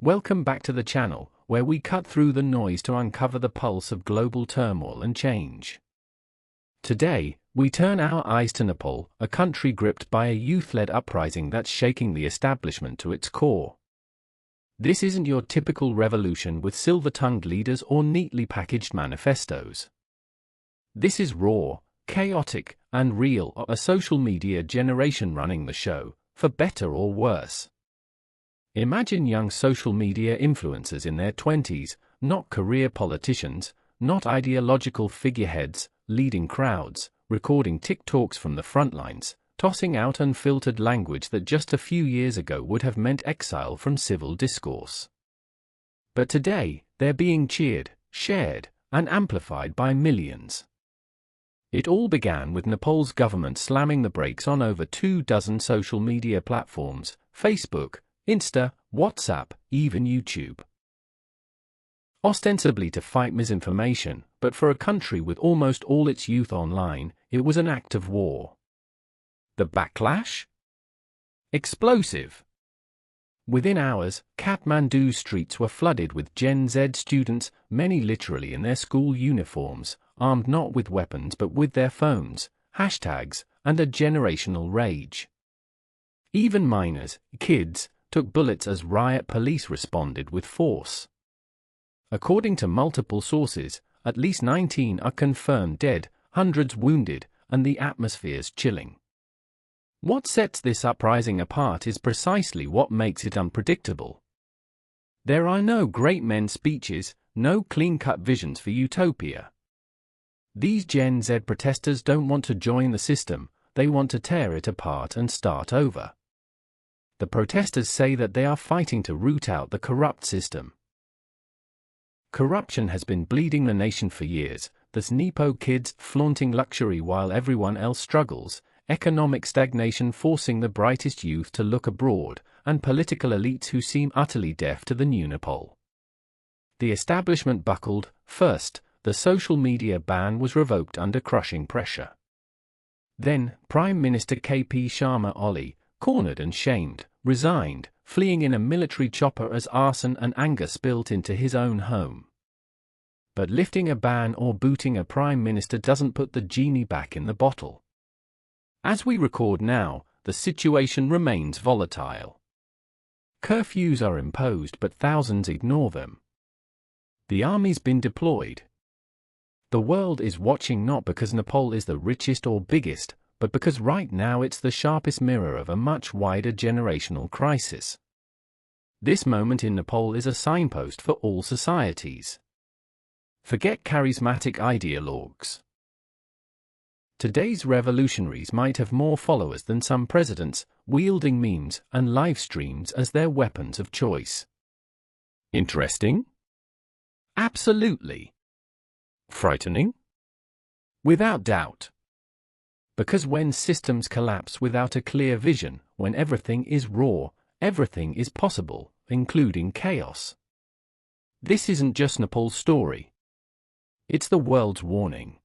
Welcome back to the channel, where we cut through the noise to uncover the pulse of global turmoil and change. Today, we turn our eyes to Nepal, a country gripped by a youth-led uprising that's shaking the establishment to its core. This isn't your typical revolution with silver-tongued leaders or neatly packaged manifestos. This is raw, chaotic, and real, a social media generation running the show, for better or worse. Imagine young social media influencers in their 20s, not career politicians, not ideological figureheads, leading crowds, recording TikToks from the front lines, tossing out unfiltered language that just a few years ago would have meant exile from civil discourse. But today, they're being cheered, shared, and amplified by millions. It all began with Nepal's government slamming the brakes on over 24 social media platforms: Facebook, Insta, WhatsApp, even YouTube. Ostensibly to fight misinformation, but for a country with almost all its youth online, it was an act of war. The backlash? Explosive. Within hours, Kathmandu's streets were flooded with Gen Z students, many literally in their school uniforms, armed not with weapons but with their phones, hashtags, and a generational rage. Even minors, kids, took bullets as riot police responded with force. According to multiple sources, at least 19 are confirmed dead, hundreds wounded, and the atmosphere's chilling. What sets this uprising apart is precisely what makes it unpredictable. There are no great men speeches, no clean-cut visions for utopia. These Gen Z protesters don't want to join the system, they want to tear it apart and start over. The protesters say that they are fighting to root out the corrupt system. Corruption has been bleeding the nation for years. There's Nepo kids flaunting luxury while everyone else struggles, economic stagnation forcing the brightest youth to look abroad, and political elites who seem utterly deaf to the new Nepal. The establishment buckled. First, the social media ban was revoked under crushing pressure. Then, Prime Minister KP Sharma Oli, cornered and shamed, resigned, fleeing in a military chopper as arson and anger spilt into his own home. But lifting a ban or booting a prime minister doesn't put the genie back in the bottle. As we record now, the situation remains volatile. Curfews are imposed but thousands ignore them. The army's been deployed. The world is watching not because Nepal is the richest or biggest, but because right now it's the sharpest mirror of a much wider generational crisis. This moment in Nepal is a signpost for all societies. Forget charismatic ideologues. Today's revolutionaries might have more followers than some presidents, wielding memes and livestreams as their weapons of choice. Interesting? Absolutely. Frightening? Without doubt. Because when systems collapse without a clear vision, when everything is raw, everything is possible, including chaos. This isn't just Nepal's story. It's the world's warning.